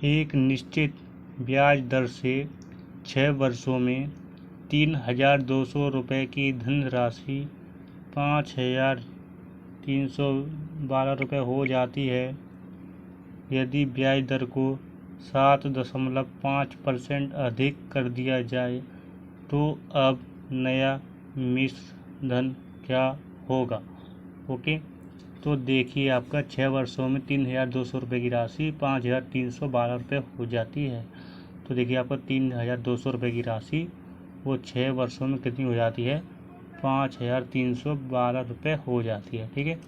एक निश्चित ब्याज दर से 6 वर्षों में 3,200 रुपये की धनराशि 5,312 रुपये हो जाती है यदि ब्याज दर को 7.5% अधिक कर दिया जाए तो अब नया मिश्र धन क्या होगा। ओके, तो देखिए आपका 6 वर्षों में 3,200 रुपये की राशि 5,312 रुपये हो जाती है। तो देखिए आपका 3,200 रुपये की राशि वो 6 वर्षों में कितनी हो जाती है, 5,312 रुपये हो जाती है। ठीक है,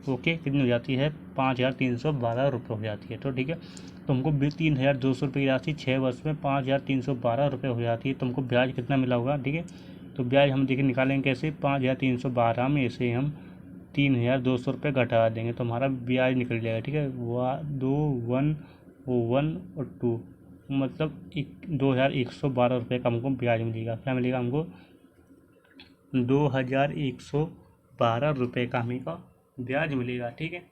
ओके, कितनी हो जाती है, 5,312 रुपये हो जाती है। तो ठीक है, तो हमको 3,200 रुपये की राशि 6 वर्ष में 5,312 रुपये हो जाती है। तो हमको ब्याज कितना मिला होगा। ठीक है, तो ब्याज हम देखिए निकालेंगे कैसे, 5,312 में से हम 3,200 रुपये घटा देंगे तो हमारा ब्याज निकल जाएगा। ठीक है, 2 1 1 और 2 मतलब 2,112 रुपये का हमको ब्याज मिलेगा। क्या मिलेगा हमको, 2,112 रुपये का हमें का ब्याज मिलेगा। ठीक है,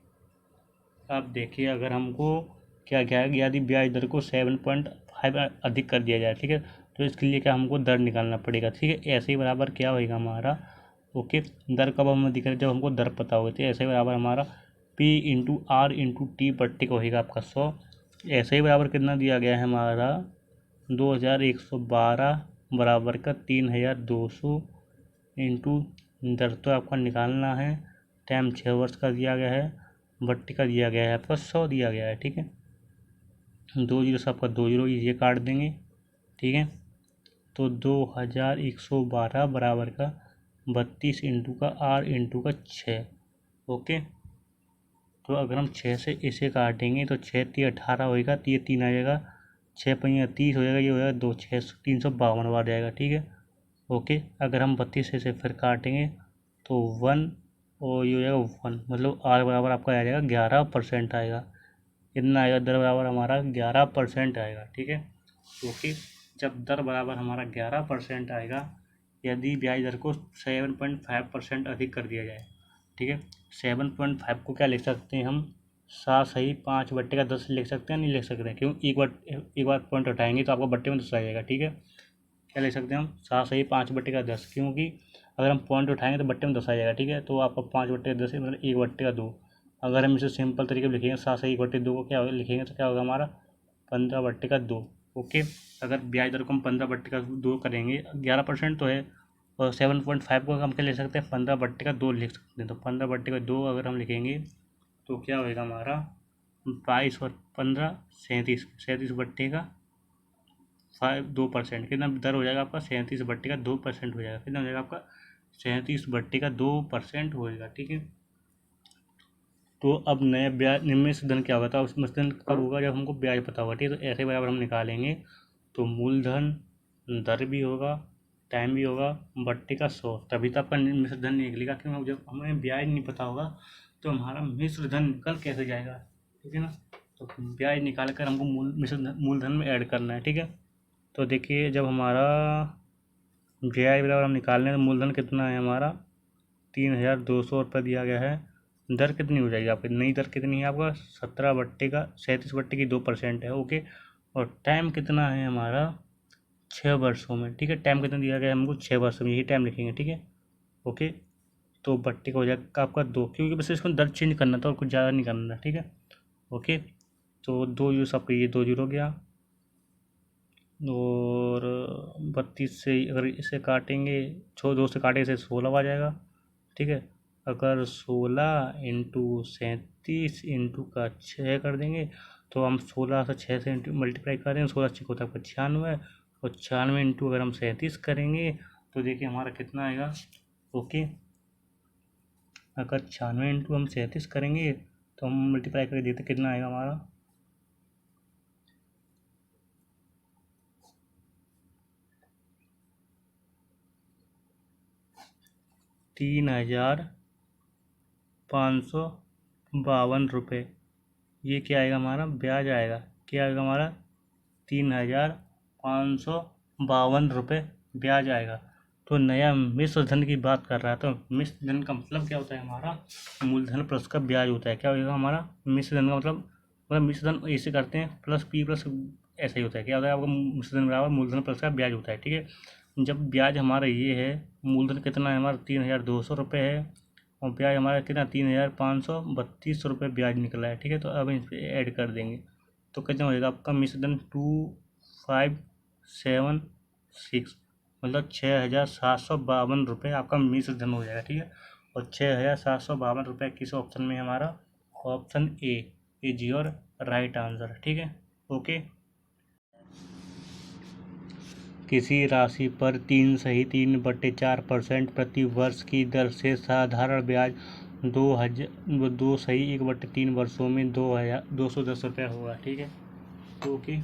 अब देखिए अगर हमको क्या क्या है, यदि ब्याज दर को 7.5 अधिक कर दिया जाए। ठीक है, तो इसके लिए क्या हमको दर निकालना पड़ेगा। ठीक है, ऐसे ही बराबर क्या होगा हमारा, ओके, दर कब हम दिख रहे, जब हमको दर पता होगी। तो ऐसे ही बराबर हमारा P/R/T बट्टे का होगा आपका 100। ऐसे ही बराबर कितना दिया गया है हमारा 2,112 बराबर का 3,200 इंटू दर तो आपका निकालना है, टाइम 6 वर्ष का दिया गया है, बट्टी का दिया गया है आपका 100 दिया गया है। ठीक है, 2 जीरो से आपका 2 जीरो ये काट देंगे। ठीक है, तो 2,112 बराबर का 32 इंटू का R इंटू का 6। ओके, तो अगर हम 6 से इसे काटेंगे तो 6 3 18 होएगा, तो ये 3 आ जाएगा, 6 5 30 हो जाएगा, ये हो जाएगा 2 6 352 बार जाएगा। ठीक है, ओके, अगर हम 32 से फिर काटेंगे तो 1 और ये हो जाएगा 1, मतलब R बराबर आपका आ जाएगा 11% आएगा। इतना आएगा, दर बराबर हमारा 11% आएगा। ठीक है, क्योंकि जब दर बराबर हमारा 11% आएगा यदि ब्याज दर को 7.5% अधिक कर दिया जाए। ठीक है, 7.5 को क्या लिख सकते हैं हम, 7 सही 5 बट्टे का 10 लिख सकते हैं, नहीं लिख सकते हैं, क्यों, एक बार पॉइंट उठाएंगे तो आपको बट्टे में 10 आ जाएगा। ठीक है, क्या लिख सकते हैं हम, 7 सही 5 बट्टे का 10, क्योंकि अगर हम पॉइंट उठाएंगे तो बट्टे में 10 आ जाएगा। ठीक है, तो आपका 5 बट्टे का 10 है, मतलब 1 बट्टे का 2। अगर हम इसे सिंपल तरीके में लिखेंगे, 7 सही 1 बट्टे 2 को क्या होगा लिखेंगे तो क्या होगा हमारा 15 बट्टे का 2। ओके, अगर ब्याज दर को हम 15 बट्टे का 2 करेंगे, 11% तो है, और 7.5 को हम क्या ले सकते हैं, 15 बट्टे का 2 लिख सकते हैं। तो 15 बट्टे का 2 अगर हम लिखेंगे तो क्या होगा हमारा 22 और 15 37, 37 बट्टे का 2%, कितना दर हो जाएगा आपका, 37 बट्टे का 2% हो जाएगा। कितना हो जाएगा आपका, 37 बट्टे का 2% होएगा। ठीक है, तो अब नया ब्याज निम्न धन क्या होगा, उस धन कब होगा, जब हमको ब्याज पता होगा। ठीक है, तो ऐसे बराबर हम निकालेंगे तो मूलधन, दर भी होगा, टाइम भी होगा, बट्टे का 100, तभी तो आपका मिश्र धन निकलेगा। क्यों, जब हमें ब्याज नहीं पता होगा तो हमारा मिश्र धन निकल कैसे जाएगा। ठीक है ना, तो ब्याज निकाल कर हमको मूलधन में ऐड करना है। ठीक है, तो देखिए जब हमारा ब्याज बराबर हम निकालने तो मूलधन कितना है हमारा 3,200 रुपये दिया गया है। दर कितनी हो जाएगी आपकी, नई दर कितनी है आपका 17 बट्टे का 37 बट्टे की 2% है। ओके, और टाइम कितना है हमारा 6 वर्षों में। ठीक है, टाइम कितना दिया गया है हमको 6 वर्षों में, यही टाइम लिखेंगे। ठीक है, ओके, तो बट्टे का हो जाएगा आपका 2, क्योंकि बस इसको दर चेंज करना था और कुछ ज़्यादा नहीं करना। ठीक है, ओके, तो 2 यूज़ आपका ये 2 जीरो हो गया, और 32 से अगर इसे काटेंगे 2 से काटे से 16 आ जाएगा। ठीक है, अगर 16 इंटू 37 इंटू का 6 कर देंगे तो हम 16 से 6 से मल्टीप्लाई करें, 16 6 होता है 95, और 96 इंटू अगर हम 37 करेंगे तो देखिए हमारा कितना आएगा। ओके, अगर 96 इंटू हम 37 करेंगे तो हम मल्टीप्लाई करके देखते कितना आएगा हमारा, 3,552 रुपये। ये क्या आएगा हमारा ब्याज आएगा, क्या आएगा हमारा 3,552 रुपये ब्याज आएगा। तो नया मिश्र धन की बात कर रहा है, तो मिश्र धन का मतलब क्या होता है हमारा, मूलधन प्लस का ब्याज होता है। क्या होगा हमारा मिश्र धन का मतलब मतलब मिश्रधन ऐसे करते हैं प्लस पी प्लस, ऐसा ही होता है। क्या होता है आपका, मिश्रधन बराबर मूलधन प्लस का ब्याज होता है, ठीक है। जब ब्याज हमारा ये है, मूलधन कितना है हमारा 3200 है, और ब्याज हमारा कितना 3532 ब्याज निकला है, ठीक है। तो अब इस पर ऐड कर देंगे तो कितना हो जाएगा आपका मिश्रधन 2576, मतलब 6752 आपका मिश्रधन हो जाएगा, ठीक है। और 6752 किस ऑप्शन में हमारा, option A is your right answer, ठीक है। ओके। किसी राशि पर 3.4% प्रति वर्ष की दर से साधारण ब्याज 2 1/3 वर्षों में 210 रुपये होगा, ठीक है। ओके।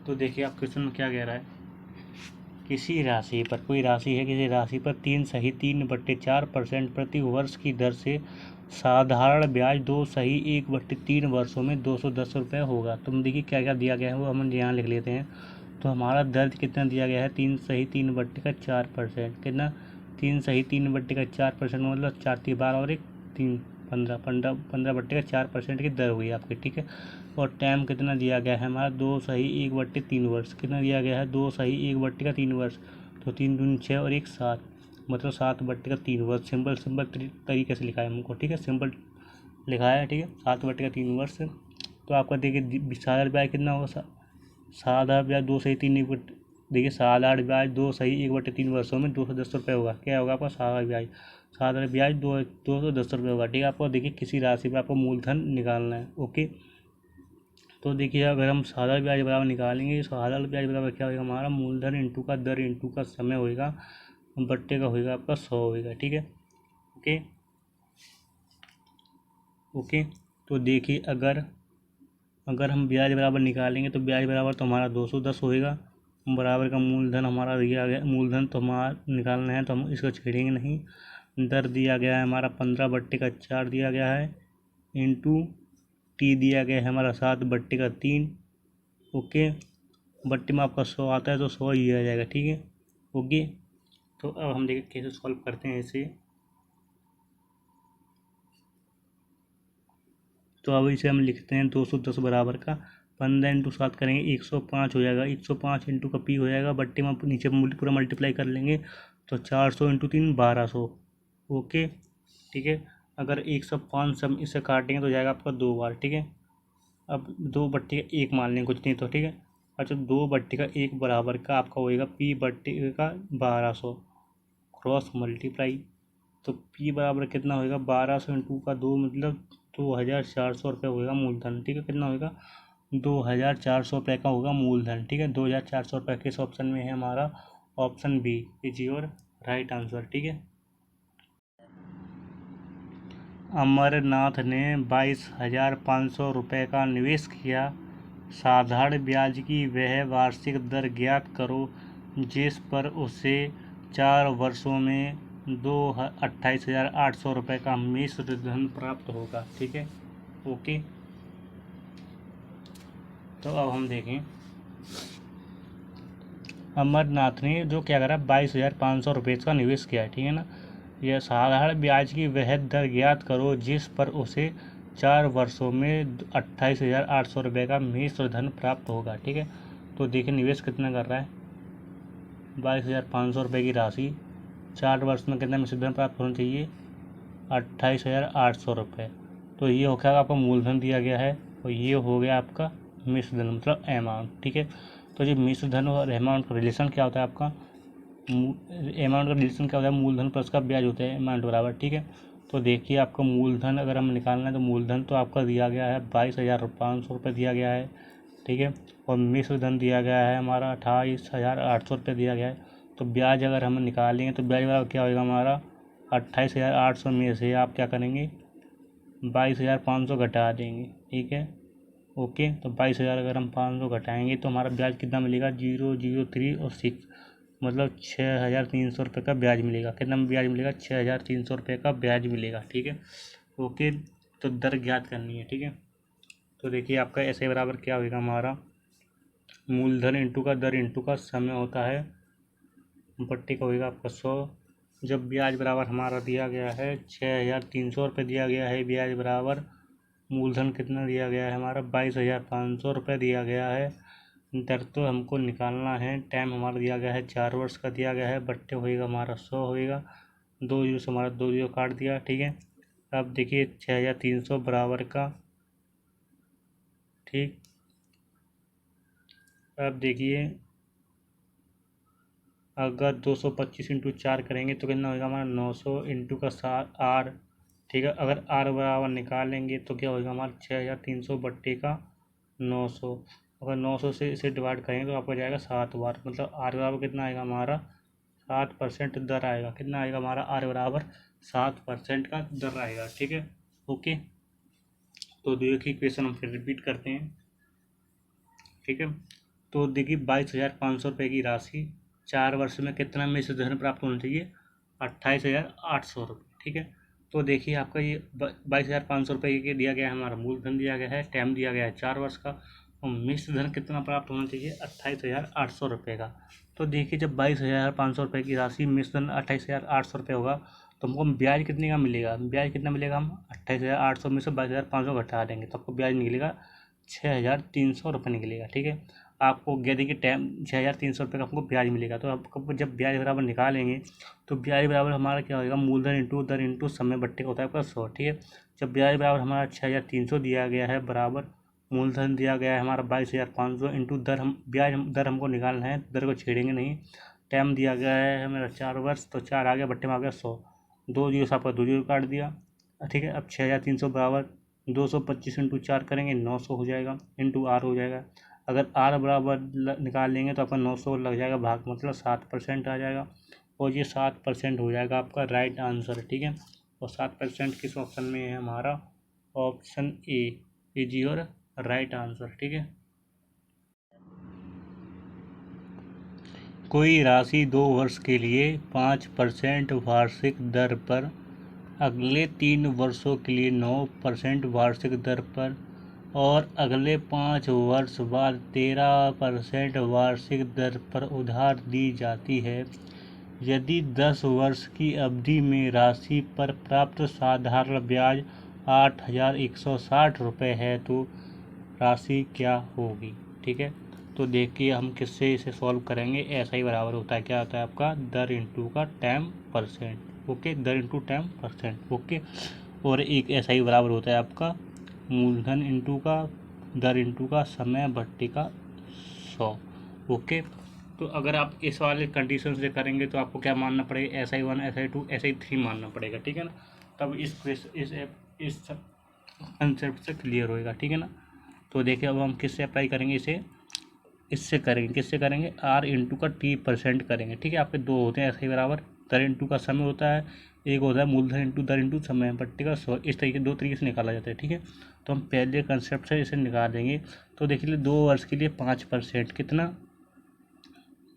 तो देखिए आप क्वेश्चन में क्या कह रहा है, किसी राशि पर, कोई राशि है, किसी राशि पर 3.4% प्रति वर्ष की दर से साधारण ब्याज 2.1/3 वर्षों में 210 होगा। तो देखिए क्या क्या दिया गया है वो हम यहाँ लिख लेते हैं। तो हमारा दर कितना दिया गया है, 3.3/4%, कितना 3.3/4% मतलब 4×3 = 12 और 1 3 15/4% की दर हुई आपकी, ठीक है। और टाइम कितना दिया गया है हमारा 2.1/3 वर्ष, कितना दिया गया है 2.1/3 वर्ष। तो 3 दूनी 6 और 1 7, मतलब 7/3 वर्ष। सिंपल सिंपल तरीके से लिखा है हमको, ठीक है, सिंपल लिखा है, ठीक है, 7/3 वर्ष। तो आपका देखिए साधारण ब्याज कितना होगा, साधारण ब्याज 2.3, देखिए साधारण ब्याज 2.1/3 वर्षों में 210 होगा। क्या होगा आपका साधारण ब्याज, साधारण ब्याज 210 होगा, ठीक है। आपको देखिए किसी राशि पर आपको मूलधन निकालना है। ओके। तो देखिए अगर हम साधारण ब्याज बराबर निकालेंगे, साधारण ब्याज बराबर क्या होगा हमारा, मूलधन इंटू का दर इंटू का समय होएगा, बट्टे का होएगा आपका 100 होएगा, ठीक है। ओके। ओके। तो देखिए अगर हम ब्याज बराबर निकालेंगे तो ब्याज बराबर तो हमारा 210 होएगा, बराबर का मूलधन हमारा दिया गया, मूलधन तो हमारा निकालना है तो हम इसको छेड़ेंगे नहीं। दर दिया गया है हमारा 15/4 दिया गया है, इंटू टी दिया गया है हमारा 7/3। ओके। बट्टे में आपका 100 आता है तो 100 ही आ जाएगा, ठीक है। ओके। तो अब हम देखिए कैसे सॉल्व करते हैं इसे। तो अब इसे हम लिखते हैं 210 बराबर का 15 × 7 करेंगे 105 हो जाएगा, 105 इंटू का पी हो जाएगा, बट्टे में नीचे पूरा मल्टीप्लाई कर लेंगे तो 400 इंटू 3 1200। ओके, ठीक है। अगर 105 हम इसे काटेंगे तो जाएगा आपका 2 बार, ठीक है। अब 2/1 मान लेंगे, कुछ नहीं तो, ठीक है। अच्छा 2/1 बराबर का आपका होएगा P/1 का 1200 क्रॉस मल्टीप्लाई। तो P बराबर कितना होएगा 1200 इंटू का 2 मतलब 2400 होएगा मूलधन, ठीक है। कितना होएगा 2400 का होगा मूलधन, ठीक है। 2400 किस ऑप्शन में है हमारा, option B is your right answer, ठीक है। अमरनाथ ने 22,500 का निवेश किया। साधारण ब्याज की वह वार्षिक दर ज्ञात करो जिस पर उसे 4 वर्षों में 28,800 का मिश्र धन प्राप्त होगा, ठीक है। ओके। तो अब हम देखें अमरनाथ ने जो क्या करा 22,500 का निवेश किया है, ठीक है ना। यह साधारण ब्याज की वह दर ज्ञात करो जिस पर उसे 4 वर्षों में 28,800 का मिश्र धन प्राप्त होगा, ठीक है। तो देखिए निवेश कितना कर रहा है 22,500 की राशि, 4 वर्ष में कितना मिश्र धन प्राप्त होना चाहिए 28,800। तो ये हो गया आपका मूलधन दिया गया है और ये हो गया आपका मिश्र धन मतलब अमाउंट, ठीक है। तो ये मिश्र धन और अमाउंट का रिलेशन क्या होता है आपका, अमाउंट का रिलेशन क्या होता है मूलधन प्लस का ब्याज होता है अमाउंट बराबर, ठीक है। तो देखिए आपका मूलधन अगर हम निकालना है तो मूलधन तो आपका दिया गया है 22,500 दिया गया है, ठीक है। और मिश्र धन दिया गया है हमारा 28,800 दिया गया है। तो ब्याज अगर हम निकालेंगे तो ब्याज बराबर क्या होगा हमारा 28,800 में से आप क्या करेंगे 22,500 घटा देंगे, ठीक है। ओके। तो 22,000 अगर हम 500 घटाएंगे तो हमारा ब्याज कितना मिलेगा 003 और 6 मतलब 6,300 का ब्याज मिलेगा। कितना ब्याज मिलेगा 6,300 का ब्याज मिलेगा, ठीक है। ओके। तो दर ज्ञात करनी है, ठीक है। तो देखिए आपका ऐसे बराबर क्या होगा हमारा मूलधन इंटू का दर इंटू का समय होता है, बट्टे का होगा आपका 100। जब ब्याज बराबर हमारा दिया गया है 6,300 दिया गया है ब्याज बराबर, मूलधन कितना दिया गया है हमारा 22,500 रुपये दिया गया है। दर तो हमको निकालना है। टाइम हमारा दिया गया है 4 वर्ष का दिया गया है। बट्टे होएगा हमारा 100 होएगा। 2 जीरो से हमारा 2 जीरो काट दिया, ठीक है। अब देखिए 6,300 बराबर का, ठीक। अब देखिए अगर 225 इंटू 4 करेंगे तो कितना होगा हमारा 900 इंटू का 7 आर, ठीक है। अगर आर बराबर निकालेंगे तो क्या होगा हमारा 6,300 बट्टे का 900। अगर 900 से इसे डिवाइड करेंगे तो आपको जाएगा 7 बार, मतलब आर बराबर कितना आएगा हमारा 7% दर आएगा। कितना आएगा हमारा आर बराबर 7% का दर आएगा, ठीक है। ओके, तो देखिए क्वेश्चन हम फिर रिपीट करते हैं, ठीक है। तो देखिए 22,500 रुपये की राशि 4 वर्ष में कितना मिश्र धन प्राप्त होना चाहिए, 28,800 रुपये, ठीक है। तो देखिए आपका ये 22,500 रुपये के दिया गया है, हमारा मूलधन दिया गया है, टाइम दिया गया है 4 वर्ष का, और मिश्र धन कितना प्राप्त होना चाहिए 28,800 रुपये का। तो देखिए जब 22,500 रुपये की राशि मिश्र धन 28,800 रुपये होगा तो हमको ब्याज कितने का मिलेगा, ब्याज कितना मिलेगा, हम 28,800 में से 22,500 घटा देंगे तो आपको ब्याज निकलेगा 6,300 रुपये निकलेगा, ठीक है। आपको गेदे के टाइम 6,300 रुपये का आपको ब्याज मिलेगा। तो आपको जब ब्याज बराबर निकालेंगे तो ब्याज बराबर हमारा क्या होगा, मूलधन इंटू दर इंटू समय बट्टे का होता है आपका 100, ठीक है। जब ब्याज बराबर हमारा 6,300 दिया गया है बराबर मूलधन दिया गया है हमारा 22,500 इंटू दर, हम ब्याज दर हमको निकालना है, दर को छेड़ेंगे नहीं। टाइम दिया गया है हमारा 4 वर्ष, तो 4 आ गया, बट्टे में आ गया 100, 2 जीरो से आपका 2 जीरो काट दिया, ठीक है। अब 6,300 बराबर 225 इंटू 4 करेंगे 900 हो जाएगा, इंटू आर हो जाएगा। अगर आर बराबर निकाल लेंगे तो आपका 900 लग जाएगा भाग, मतलब 7% आ जाएगा, और ये 7% हो जाएगा आपका राइट आंसर, ठीक है। और 7% किस ऑप्शन में है हमारा, option A is your right answer, ठीक है। कोई राशि 2 वर्ष के लिए 5% वार्षिक दर पर, अगले 3 वर्षों के लिए 9% वार्षिक दर पर, और अगले 5 वर्ष बाद 13% वार्षिक दर पर उधार दी जाती है। यदि 10 वर्ष की अवधि में राशि पर प्राप्त साधारण ब्याज 8,160 रुपये है तो राशि क्या होगी, ठीक है। तो देखिए हम किससे इसे सॉल्व करेंगे, ऐसा ही बराबर होता है, क्या होता है आपका दर इंटू का 10%, ओके, दर इंटू 10%, ओके। और एक ऐसा ही बराबर होता है आपका मूलधन इंटू का दर इंटू का समय बट्टे का 100, ओके। तो अगर आप इस वाले कंडीशन से करेंगे तो आपको क्या मानना पड़ेगा, SI1 SI2 SI3 मानना पड़ेगा, ठीक है ना। तब इस कंसेप्ट से क्लियर होएगा, ठीक है ना। तो देखिए अब हम किससे अप्लाई करेंगे इसे, इससे करेंगे, किससे करेंगे, आर इंटू का T% करेंगे, ठीक है। आपके दो होते हैं ऐसे ही बराबर, दर इंटू का समय होता है, एक होता है मूलधन इंटू दर इंटू समय बट्टे का 100, इस तरीके 2 तरीके से निकाला जाता है, ठीक है। तो हम पहले कंसेप्ट से इसे निकाल देंगे। तो देखिए 2 वर्ष के लिए 5%, कितना,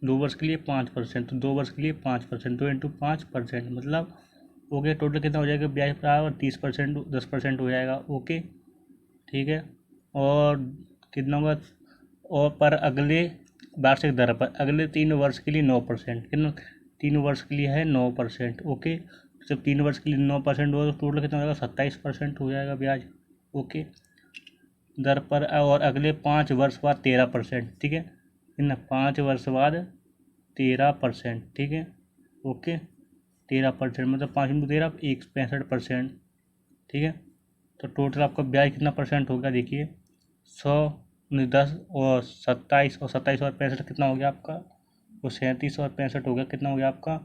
2 वर्ष के लिए 5%, तो 2 वर्ष के लिए 5%, 2 इंटू 5% मतलब ओके, टोटल कितना हो जाएगा ब्याज बराबर 30%, 10% हो जाएगा, ओके, ठीक है। और कितना होगा, और पर अगले वार्षिक दर पर अगले 3 वर्ष के लिए 9%, कितना, 3 वर्ष के लिए है 9%, ओके। जब 3 वर्ष के लिए 9% होगा तो टोटल कितना हो जाएगा 27% हो जाएगा ब्याज, ओके, दर पर। और अगले 5 वर्ष बाद 13%, ठीक है, कितना, 5 वर्ष बाद 13%, ठीक है, ओके, 13% मतलब 5 इंटू 13 65%, ठीक है। तो टोटल आपका ब्याज कितना परसेंट होगा, देखिए 100 10 और 27 और 27 और 65 कितना हो गया आपका, वो 37 और 65 हो गया, कितना हो गया आपका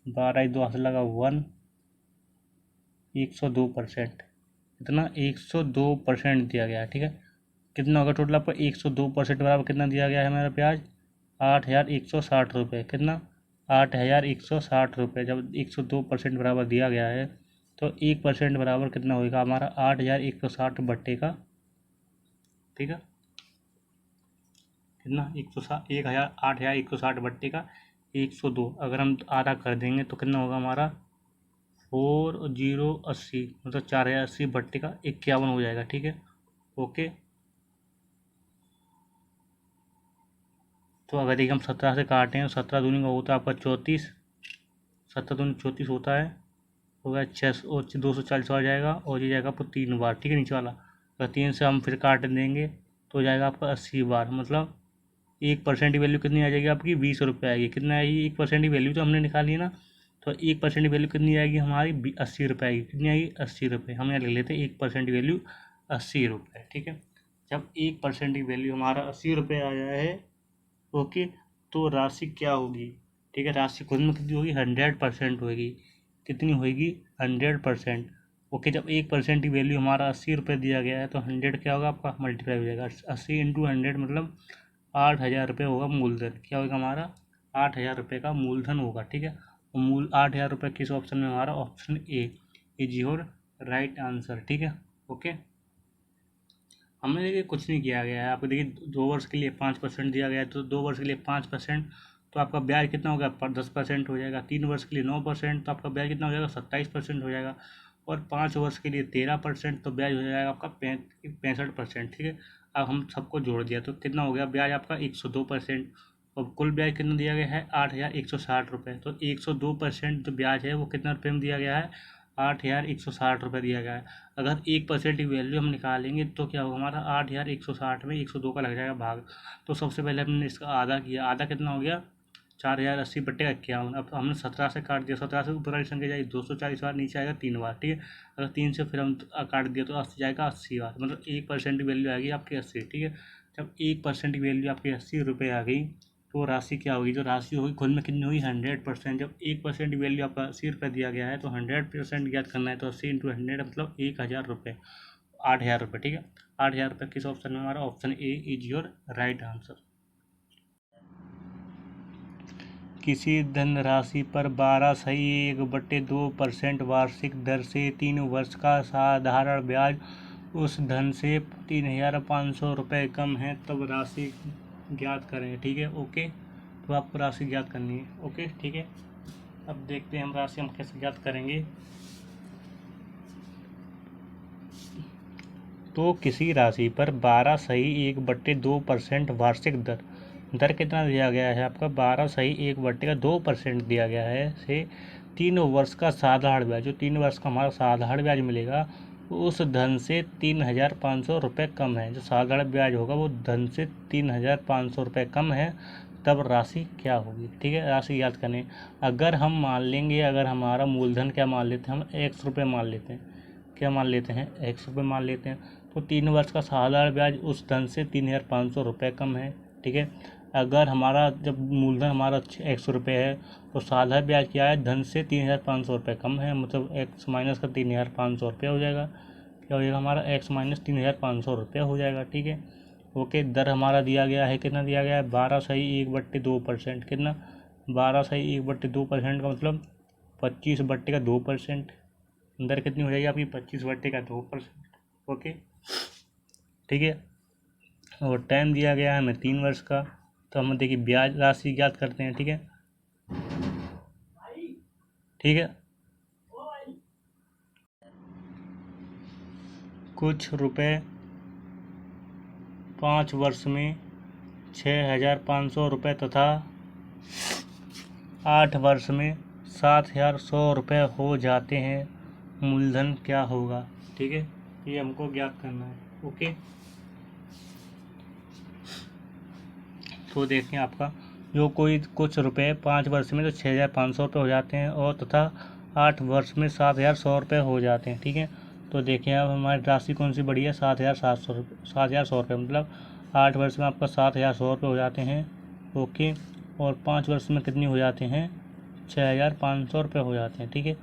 12 2 हाथ लगा 1, 102%, कितना 102% दिया गया है, ठीक है। कितना होगा टोटल आपका 102% बराबर कितना दिया गया है हमारा ब्याज 8,160 रुपये, कितना 8,160 रुपये। जब 102% बराबर दिया गया है तो 1% बराबर कितना होगा हमारा 8,160 बट्टे का, ठीक है, कितना 8,160 बट्टे का 102, अगर हम आधा कर देंगे तो कितना होगा हमारा 4080, मतलब 4,080 बट्टे का 51 हो जाएगा, ठीक है, ओके। तो अगर एक हम 17 से काटें तो 17 दूनी का होता है आपका 34, 17 दूनी 34 होता है, हो गया 600, 240 आ जाएगा, और ये जाएगा आपको 3 बार, ठीक है, नीचे वाला। अगर 3 से हम फिर काट देंगे तो हो जाएगा आपका 80 बार, मतलब 1% की वैल्यू कितनी आ जाएगी आपकी, 20 रुपये आएगी। कितना आएगी 1% की वैल्यू, तो हमने निकाली ना, तो 1% की वैल्यू कितनी आएगी हमारी, 80 रुपये आएगी। कितनी आएगी, 80 रुपये। हम यहाँ लिख लेते हैं 1% की वैल्यू 80 रुपये, ठीक है। जब 1% की वैल्यू हमारा 80 रुपये आया है, ओके, तो राशि क्या होगी, ठीक है, राशि खुद में कितनी होगी, 100% होगी। कितनी होगी, 100%। ओके, जब 1% की वैल्यू हमारा 80 रुपये दिया गया है, तो 100 क्या होगा आपका, मल्टीप्लाई हो जाएगा। 80 इंटू 100 मतलब 8,000 रुपये होगा मूलधन। क्या होगा हमारा, 8,000 रुपये का मूलधन होगा, ठीक है। और मूल 8,000 रुपये किस ऑप्शन में, हमारा option A is your right answer, ठीक है। ओके, हमने देखिए कुछ नहीं किया गया है। आपको देखिए 2 वर्ष के लिए 5% दिया गया है, तो 2 वर्ष के लिए 5%, तो आपका ब्याज कितना होगा, 10% हो जाएगा। 3 वर्ष के लिए 9%, तो आपका ब्याज कितना हो जाएगा, 27% हो जाएगा। और 5 वर्ष के लिए 13%, तो ब्याज हो जाएगा आपका 65%, ठीक है। अब हम सबको जोड़ दिया तो कितना हो गया ब्याज आपका, 102%। और कुल ब्याज कितना दिया गया है, 8,160 रुपये। तो 102% जो ब्याज है वो कितना रुपये में दिया गया है, 8,160 रुपये दिया गया है। अगर 1% की वैल्यू हम निकालेंगे तो क्या होगा हमारा, 8,160 में 102 का लग जाएगा भाग। तो सबसे पहले हमने इसका आधा किया, आधा कितना हो गया, 4,080/51। अब हमने 17 से काट दिया, 17 से ऊपर वाली संख्या जाएगी 240 बार, नीचे आएगा 3 बार, ठीक है। अगर 3 से फिर हम काट दिया तो जाएगा 80 बार, मतलब 1% की वैल्यू आएगी आपकी 80, ठीक है। जब 1% की वैल्यू आपकी 80 रुपये आ गई, तो राशि क्या होगी, जो राशि होगी खुद में कितनी होगी, 100%। जब 1% की वैल्यू आपका 80 रुपये दिया गया है, तो 100% ज्ञात करना है, तो 80 इंटू 100 मतलब 1,000 रुपये, 8,000 रुपये, ठीक है। 8,000 रुपये किस ऑप्शन में, हमारा option A is your right answer. किसी धनराशि पर 12.1/2% वार्षिक दर से 3 वर्ष का साधारण ब्याज उस धन से 3,500 रुपये कम है, तब राशि ज्ञात करें, ठीक है। ओके, तो आपको राशि ज्ञात करनी है, ओके, ठीक है। अब देखते हैं हम राशि हम कैसे ज्ञात करेंगे। तो किसी राशि पर 12.1/2% वार्षिक दर कितना दिया गया है आपका, 12.1/2% दिया गया है से 3 वर्ष का साधारण ब्याज, जो 3 वर्ष का हमारा साधारण ब्याज मिलेगा उस धन से 3,500 रुपये कम है। जो साधारण ब्याज होगा वो धन से 3,500 रुपये कम है, तब राशि क्या होगी, ठीक है। राशि याद करनी, अगर हम मान लेंगे, अगर हमारा मूलधन क्या मान लेते हैं, हम 100 रुपये मान लेते हैं, क्या मान लेते हैं, 100 रुपये मान लेते हैं, तो 3 वर्ष का साधारण ब्याज उस धन से 3,500 रुपये कम है, ठीक है। अगर हमारा जब मूलधन हमारा 100 रुपये है, तो साधारण ब्याज क्या है, धन से 3,500 रुपये कम है, मतलब x माइनस का 3,500 रुपये हो जाएगा। क्या हो जाएगा हमारा, x माइनस 3,500 रुपये हो जाएगा, ठीक है। ओके, दर हमारा दिया गया है, कितना दिया गया है, 12.1/2%। कितना, 12.1/2% का मतलब 25/2%। दर कितनी हो जाएगी आपकी, 25/2%, ओके, ठीक है। और टाइम दिया गया है हमें 3 वर्ष का, तो हम देखिए ब्याज राशि ज्ञात करते हैं, ठीक है, ठीक है। कुछ रुपए 5 वर्ष में 6,500 रुपये तथा 8 वर्ष में 7,100 रुपये हो जाते हैं, मूलधन क्या होगा, ठीक है, ये हमको ज्ञात करना है, ओके। तो देखें आपका जो कोई कुछ रुपए 5 वर्ष में तो 6,500 रुपये हो जाते हैं, और तथा 8 वर्ष में 7,100 रुपये हो जाते हैं, ठीक है। तो देखें अब हमारी राशि कौन सी बढ़ी है, 7,700 रुपये, 7,100 रुपये, मतलब 8 वर्ष में आपका 7,100 रुपये हो जाते हैं, ओके। और 5 वर्ष में कितनी हो जाते हैं, 6,500 रुपये हो जाते हैं, ठीक है,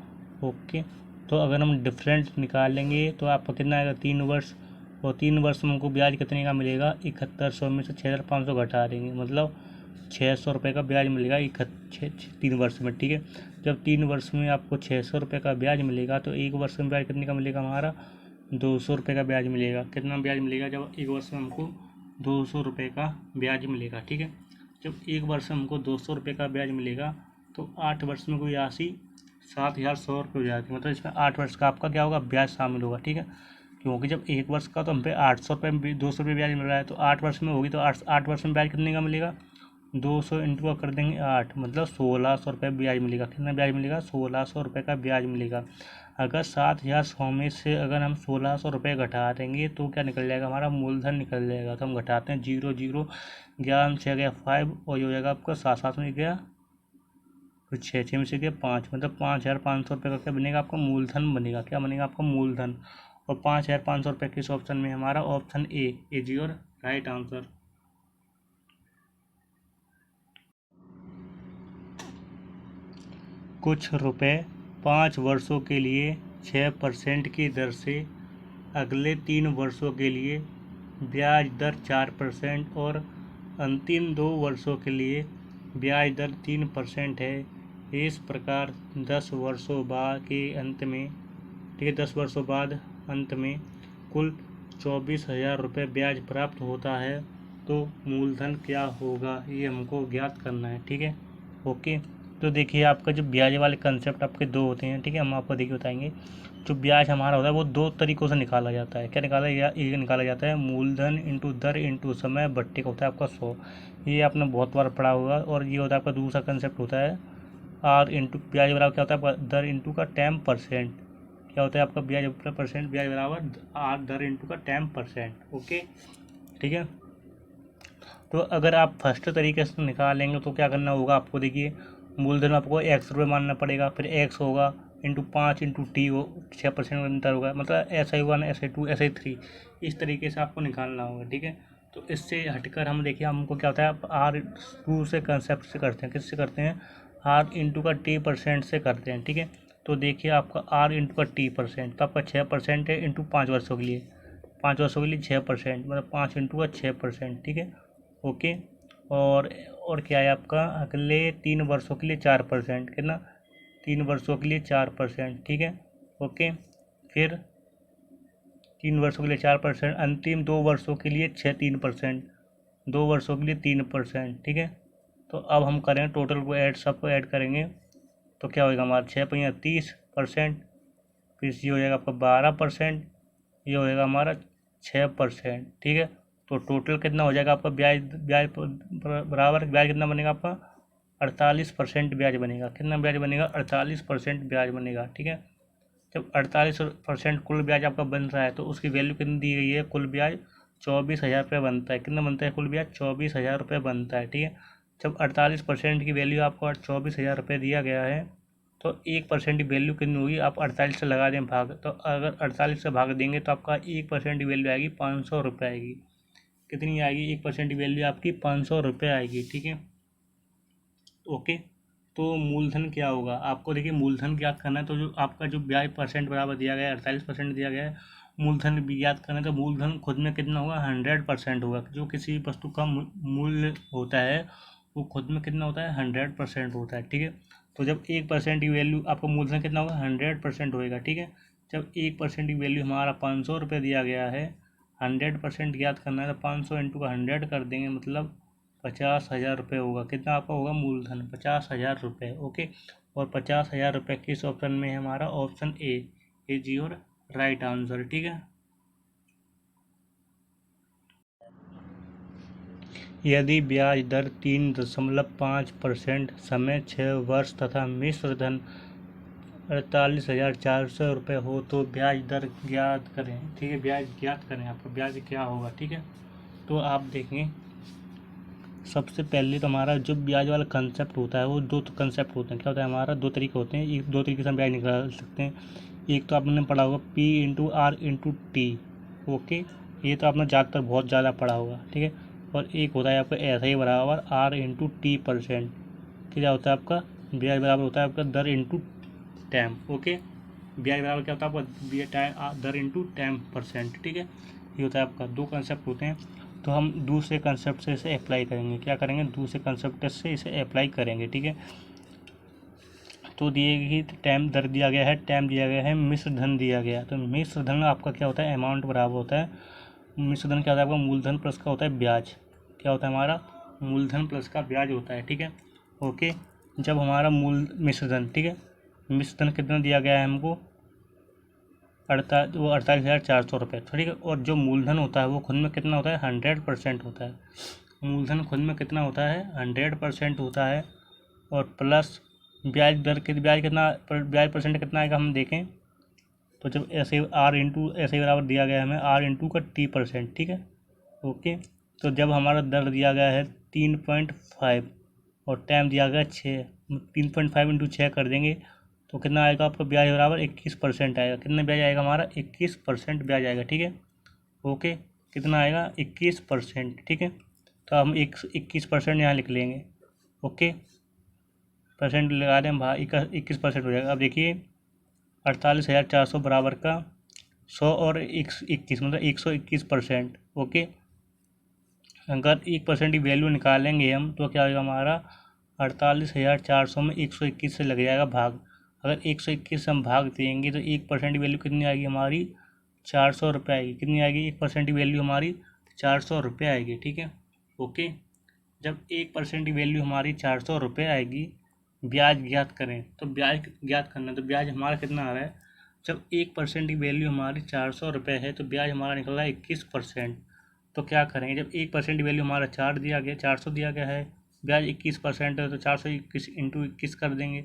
ओके। तो अगर हम डिफरेंस निकालेंगे तो आपका कितना आएगा, 3 वर्ष, और 3 वर्ष में हमको ब्याज कितने का मिलेगा, 7100 में से 6,500 घटा देंगे, मतलब 600 रुपये का ब्याज मिलेगा 3 वर्ष में, ठीक है। जब 3 वर्ष में आपको 600 रुपये का ब्याज मिलेगा, तो 1 वर्ष में ब्याज कितने का मिलेगा हमारा, 200 रुपये का ब्याज मिलेगा। कितना ब्याज मिलेगा, जब 1 वर्ष में हमको 200 रुपये का ब्याज मिलेगा, ठीक है। जब 1 वर्ष में हमको 200 रुपये का ब्याज मिलेगा, तो 8 वर्ष में कोई राशि 7,100 रुपये हो जाती है, मतलब इसमें 8 वर्ष का आपका क्या होगा, ब्याज शामिल होगा, ठीक है। क्योंकि जब 1 वर्ष का तो हम पे 800 रुपये 200 रुपये ब्याज मिल रहा है, तो 8 वर्ष में होगी तो 8 वर्ष में ब्याज कितने का मिलेगा, 200 इंटू का कर देंगे 8, मतलब 1600 रुपये ब्याज मिलेगा। कितना ब्याज मिलेगा? 1600 रुपये का ब्याज मिलेगा। अगर 7100 में से अगर हम 1600 रुपये घटा देंगे तो क्या निकल जाएगा? हमारा मूलधन निकल जाएगा। तो हम घटाते हैं, 0 0 11 6 गया 5, और ये हो जाएगा आपका 7 7 में गया, फिर 6 6 में से गया 5, मतलब 5500 रुपये का क्या बनेगा? आपका मूलधन बनेगा। क्या बनेगा? आपका मूलधन। और 5500 रुपये किस ऑप्शन में? हमारा option A is your right answer. कुछ रुपए 5 वर्षों के लिए 6% की दर से अगले 3 वर्षों के लिए ब्याज दर 4% और अंतिम 2 वर्षों के लिए ब्याज दर 3% है। इस प्रकार 10 वर्षों बाद के अंत में, ठीक है, 10 वर्षों बाद अंत में कुल 24,000 रुपये ब्याज प्राप्त होता है। तो मूलधन क्या होगा, ये हमको ज्ञात करना है। ठीक है, ओके। तो देखिए, आपका जो ब्याज वाले कंसेप्ट आपके दो होते हैं, ठीक है, हम आपको देखिए बताएंगे। जो ब्याज हमारा होता है वो दो तरीक़ों से निकाला जाता है। क्या निकाला जाता है? मूलधन इंटू दर इंटू समय बट्टे का होता है आपका 100। ये आपने बहुत बार पढ़ा होगा। और ये होता है आपका दूसरा कंसेप्ट होता है आर इंटू ब्याज बराबर क्या होता है आपका? दर इंटू का 10%। क्या होता है आपका? ब्याज परसेंट, ब्याज बराबर आर दर इंटू का 10%। ओके, ठीक है। तो अगर आप फर्स्ट तरीके से निकालेंगे तो क्या करना होगा आपको? देखिए, मूलधन आपको ₹X मानना पड़ेगा, फिर X होगा इंटू 5 इंटू टी हो, 6% अंतर होगा, मतलब SI1 SI2 SI3, इस तरीके से आपको निकालना होगा। ठीक है, तो इससे हटकर हम देखिए हमको क्या होता है, आप R2 से कंसेप्ट से करते हैं। किससे करते हैं? R इंटू का T% से करते हैं। ठीक है, तो देखिए आपका R इंटू का T%, तो आपका 6% है इंटू 5 वर्षों के लिए, 5 वर्षों के लिए 6%, मतलब 5 इंटू का 6%। ठीक है, ओके। और क्या है आपका? अगले 3 वर्षों के लिए 4%। कितना? 3 वर्षों के लिए 4%। ठीक है, ओके। फिर 3 वर्षों के लिए 4%, अंतिम 2 वर्षों के लिए 3%, 2 वर्षों के लिए 3%। ठीक है, तो अब हम करें टोटल को ऐड, सबको ऐड करेंगे तो क्या होगा हमारा? 6 पहिया 30%, फिर ये हो जाएगा आपका 12%, ये हो जाएगा हमारा 6%। ठीक है, तो टोटल कितना हो जाएगा आपका? ब्याज ब्याज बराबर ब्याज कितना बनेगा आपका? 48% ब्याज बनेगा। कितना ब्याज बनेगा? 48% ब्याज बनेगा। ठीक है, जब 48% कुल ब्याज आपका बन रहा है तो उसकी वैल्यू कितनी दी गई है? कुल ब्याज 24,000 रुपये बनता है। कितना बनता है? कुल ब्याज 24,000 रुपये बनता है। ठीक है, जब 48% की वैल्यू आपको 24,000 रुपये दिया गया है तो 1% की वैल्यू कितनी होगी? आप 48 से लगा दें भाग, तो अगर 48 से भाग देंगे तो आपका 1% की वैल्यू आएगी 500 रुपये आएगी। कितनी आएगी? 1% की वैल्यू आपकी 500 रुपये आएगी। ठीक है, ओके। तो मूलधन क्या होगा आपको? देखिए, मूलधन ज्ञात करना है तो जो आपका जो ब्याज परसेंट बराबर दिया गया है 48% दिया गया है, मूलधन भी ज्ञात करना है तो मूलधन खुद में कितना होगा? 100% होगा। जो किसी वस्तु का मूल्य होता है वो खुद में कितना होता है? 100% होता है। ठीक है, तो जब 1% की वैल्यू आपका मूलधन कितना होगा? 100% होएगा। ठीक है, जब 1% की वैल्यू हमारा 500 रुपये दिया गया है, 100% ज्ञात करना है तो 500 इंटू का 100 कर देंगे, मतलब 50,000 रुपये होगा। कितना आपका होगा? मूलधन 50,000 रुपये। ओके, और 50,000 रुपये किस ऑप्शन में है? हमारा option A is your right answer. ठीक है, यदि ब्याज दर 3.5% समय 6 वर्ष तथा मिश्र धन 48,400 रुपये हो तो ब्याज दर ज्ञात करें। ठीक है, ब्याज ज्ञात करें, आपका ब्याज क्या होगा? ठीक है, तो आप देखें, सबसे पहले तो हमारा जो ब्याज वाला कंसेप्ट होता है वो दो कंसेप्ट होते हैं। क्या होता है? हमारा दो तरीके होते हैं, एक दो तरीके से हम ब्याज निकाल सकते हैं। एक तो आपने पढ़ा होगा P into R into T. Okay, ये तो आपने ज़्यादातर बहुत ज़्यादा पढ़ा होगा। ठीक है, और एक होता है आपका ऐसा ही बराबर R इंटू T%। क्या होता है आपका? ब्याज बराबर होता है आपका दर इंटू टाइम। ओके, ब्याज बराबर क्या होता है आपका? दर इंटू 10%। ठीक है, ये होता है आपका, दो कंसेप्ट होते हैं। तो हम दूसरे कंसेप्ट से इसे अप्लाई करेंगे। क्या करेंगे? दूसरे कंसेप्ट से इसे अप्लाई करेंगे। ठीक है, तो दिए गई टाइम दर दिया गया है, टाइम दिया गया है, मिश्र धन दिया गया है। तो मिश्र धन आपका क्या होता है? अमाउंट बराबर होता है, मिश्र धन क्या होता है आपका? मूलधन प्लस का होता है ब्याज। क्या होता है हमारा? मूलधन प्लस का ब्याज होता है। ठीक है, ओके। जब हमारा मिश्र धन, ठीक है, मिश्र धन कितना दिया गया है हमको? 48,400 रुपये। ठीक है, और जो मूलधन होता है वो खुद में कितना होता है? 100% होता है। मूलधन खुद में कितना होता है 100% होता है, और प्लस ब्याज दर के ब्याज कितना ब्याज परसेंट कितना आएगा हम देखें तो जब ऐसे आर इंटू ऐसे बराबर दिया गया है हमें आर इंटू का T%, ठीक है। ओके, तो जब हमारा दर दिया गया है 3.5 और टाइम दिया गया 6, 3.5 इंटू 6 कर देंगे तो कितना आएगा आपका ब्याज बराबर 21% आएगा। कितना ब्याज आएगा हमारा 21% ब्याज आएगा, ठीक है। ओके, कितना आएगा 21%, ठीक है। तो हम 21% यहाँ लिख लेंगे। ओके, परसेंट लगा दें हम 21% हो जाएगा। अब देखिए 48,400 बराबर का 100 और 21 मतलब 121%। ओके, अगर 1% की वैल्यू निकालेंगे हम तो क्या होगा हमारा 48,400 में 121 से लग जाएगा भाग। अगर 121 से हम भाग देंगे तो 1% की वैल्यू कितनी आएगी हमारी 400 रुपये आएगी। कितनी आएगी 1% की वैल्यू हमारी 400 रुपये आएगी, ठीक है। ओके, जब 1% की वैल्यू हमारी 400 रुपये आएगी, ब्याज ज्ञात करें तो ब्याज ज्ञात करना, तो ब्याज हमारा कितना आ रहा है जब 1% की वैल्यू हमारी 400 रुपये है तो ब्याज हमारा निकल रहा है 21%। तो क्या करेंगे जब 1% की वैल्यू हमारा 400 दिया गया है, ब्याज 21% है तो 421 इंटू 21 कर देंगे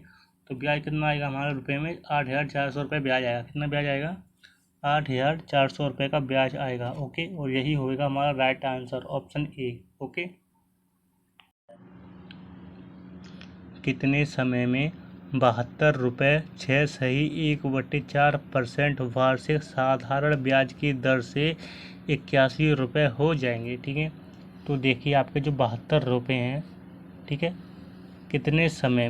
तो ब्याज कितना आएगा हमारे रुपये में 8,400 रुपये ब्याज आएगा। कितना ब्याज आएगा 8,400 रुपये का ब्याज आएगा। ओके, और यही होगा हमारा right answer option A. Okay, कितने समय में 72 रुपये 6 सही 1/4% वार्षिक साधारण ब्याज की दर से 81 रुपये हो जाएंगे, ठीक है। तो देखिए आपके जो 72 रुपये हैं, ठीक है, कितने समय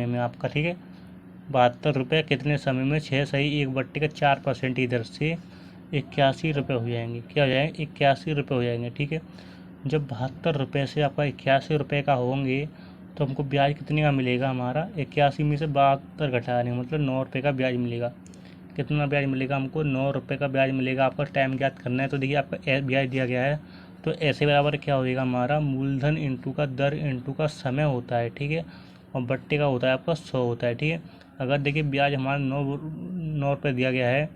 में आपका, ठीक है, 72 रुपये कितने समय में 6 सही 1/4% की दर से 81 रुपये हो जाएंगे। क्या हो जाएंगे 81 रुपये हो जाएंगे, ठीक है। जब 72 रुपये से आपका 81 रुपये का होंगे तो हमको ब्याज कितने का मिलेगा हमारा 81 में से 72 घटाने मतलब 9 रुपये का ब्याज मिलेगा। कितना ब्याज मिलेगा हमको 9 रुपये का ब्याज मिलेगा। आपका टाइम ज्ञात करना है तो देखिए आपका ब्याज दिया गया है तो ऐसे बराबर क्या होगा हमारा मूलधन इंटू का दर इंटू का समय होता है, ठीक है, और बट्टे का होता है आपका 100 होता है, ठीक है। अगर देखिए ब्याज हमारा 9 रुपये दिया गया है,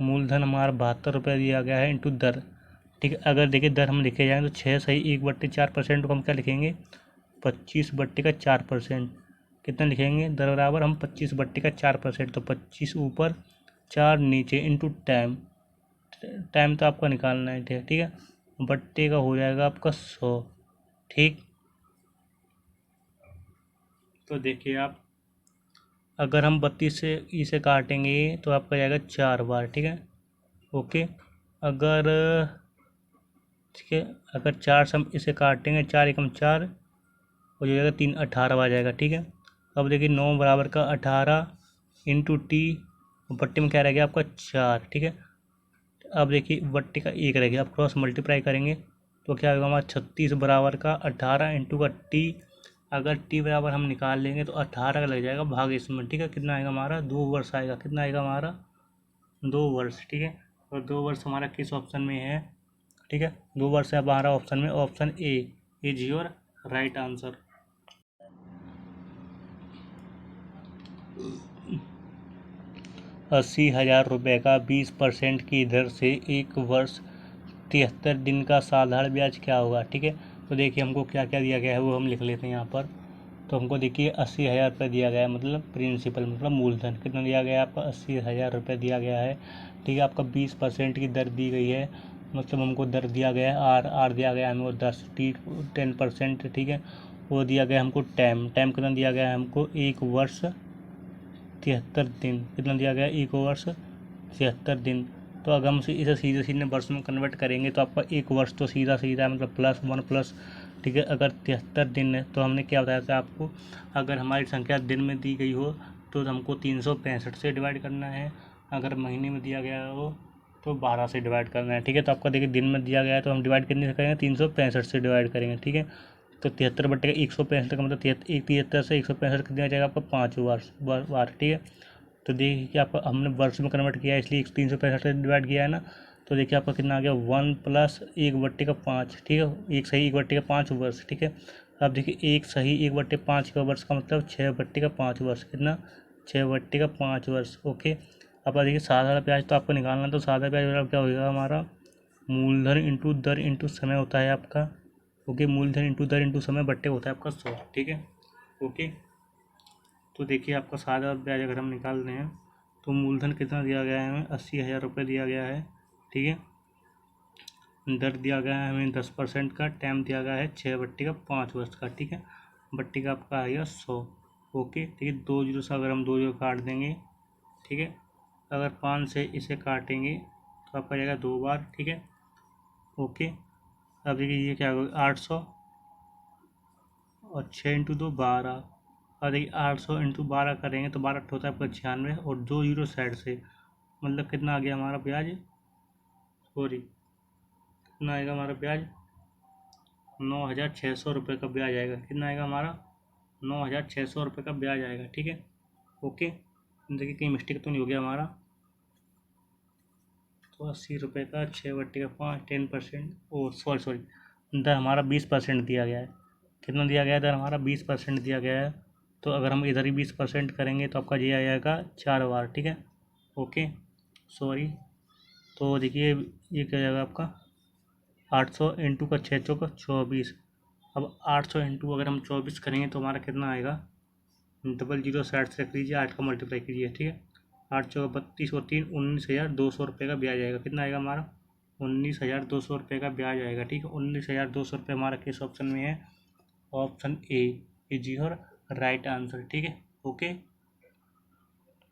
मूलधन हमारा 72 रुपये दिया गया है इंटू दर, ठीक है। अगर देखिए दर हम लिखे जाएँ तो 6 सही 1/4% को हम क्या लिखेंगे 25/4%। कितना लिखेंगे दर बराबर हम 25/4%, तो 25 ऊपर 4 नीचे इंटू टाइम, टाइम तो आपका निकालना है, ठीक है, बट्टे का हो जाएगा आपका 100, ठीक। तो देखिए आप अगर हम 32 से इसे काटेंगे तो आपका जाएगा 4 बार, ठीक है। ओके, अगर ठीक है अगर 4 से हम इसे काटेंगे 4 एकम 4 हो जाएगा 3 18 आ जाएगा, ठीक है। अब देखिए 9 बराबर का 18 इंटू टी, बट्टे में क्या रह गया आपका 4, ठीक है। अब देखिए बट्टे का 1 रह गया, अब क्रॉस मल्टीप्लाई करेंगे तो क्या होगा हमारा 36 बराबर का 18 इंटू का टी। अगर टी बराबर हम निकाल लेंगे तो 18 का लग जाएगा भाग इसमें, ठीक है। कितना आएगा हमारा 2 वर्ष आएगा। कितना आएगा हमारा 2 वर्ष, ठीक है। और 2 वर्ष हमारा किस ऑप्शन में है, ठीक है, 2 वर्ष है हमारा ऑप्शन में, option A is your right answer. 80,000 रुपये का 20% की दर से 1 वर्ष 73 दिन का साधारण ब्याज क्या होगा, ठीक है। तो देखिए हमको क्या क्या दिया गया है वो हम लिख लेते हैं यहाँ पर। तो हमको देखिए 80,000 रुपये दिया गया है मतलब प्रिंसिपल मतलब मूलधन। कितना दिया गया है आपका 80,000 रुपये दिया गया है, ठीक है। आपका 20% की दर दी गई है मतलब हमको दर दिया गया है आर दिया गया है हमको 10%, ठीक है। वो दिया गया हमको टाइम कितना दिया गया है हमको 1 वर्ष 73 दिन। कितना दिया गया 1 वर्ष 73 दिन। तो अगर हम इसे सीधे सीधे वर्ष में कन्वर्ट करेंगे तो आपका 1 वर्ष तो सीधा मतलब +1 प्लस, ठीक है। अगर 73 दिन है तो हमने क्या बताया था आपको, अगर हमारी संख्या दिन में दी गई हो तो हमको 365 से डिवाइड करना है, अगर महीने में दिया गया हो तो 12 से डिवाइड करना है, ठीक है। तो आपका देखिए दिन में दिया गया है तो हम डिवाइड कितने से करेंगे 365 से डिवाइड करेंगे, ठीक है। तो 73/165 का मतलब 73 से 165 कितना जाएगा आपका 5 बार, ठीक है। तो देखिए कि आपका हमने वर्ष में कन्वर्ट किया है इसलिए 365 से डिवाइड किया है ना। तो देखिए आपका कितना आ गया 1 + 1/5, ठीक है, 1 सही 1/5 वर्ष, ठीक है। अब देखिए 1 सही 1/5 का वर्ष का मतलब 6/5 वर्ष, कितना 6/5 वर्ष। ओके, अब देखिए साधारण ब्याज तो आपको निकालना, तो साधारण ब्याज क्या होगा हमारा मूलधन इंटू दर इंटू समय होता है आपका, ओके, मूलधन इंटू दर इंटू समय बट्टे होता है आपका 100, ठीक है। ओके, तो देखिए आपका सादा ब्याज अगर हम निकाल रहे हैं तो मूलधन कितना दिया गया है हमें, 80,000 रुपये दिया गया है, ठीक है। दर दिया गया है हमें 10% का, टाइम दिया गया है 6 बट्टी का 5 वर्ष का, ठीक है। बट्टी का आपका आएगा 100। ओके, ठीक है। 2 जीरो से अगर हम 2 जीरो काट देंगे, ठीक है। अगर 5 से इसे काटेंगे तो आपका जाएगा 2 बार, ठीक है। ओके, अब देखिए ये क्या होगा, 800 और 6 इंटू 2 12। और देखिए 800 इंटू 12 करेंगे तो 12 होता है आपका 96, और 2 जीरो साइड से मतलब कितना आ गया हमारा ब्याज, सॉरी कितना आएगा हमारा ब्याज, 9,600 रुपये का ब्याज आएगा। कितना आएगा हमारा, 9,600 रुपये का ब्याज आएगा, ठीक है। ओके, देखिए कहीं मिस्टेक तो नहीं हो गया हमारा। तो 80 रुपये का 6 बट्टी का 5, 10%, ओ सॉरी दर हमारा 20% दिया गया है। कितना दिया गया है दर हमारा, 20% दिया गया है। तो अगर हम इधर ही 20% करेंगे तो आपका ये आ जाएगा 4 बार, ठीक है। ओके, सॉरी, तो देखिए ये क्या जाएगा आपका 800 इंटू का 6 चौका 24। अब 800 इंटू अगर हम 24 करेंगे तो हमारा कितना आएगा, डबल जीरो साइड से रख लीजिए, 8 का मल्टीप्लाई कीजिए, ठीक है। 8 चौका 32 और 3 19,200 रुपये का ब्याज आएगा। कितना आएगा हमारा, 19,200 रुपये का ब्याज आएगा, ठीक है। 19,200 रुपये हमारा किस ऑप्शन में है, option A is your right answer, ठीक है। ओके।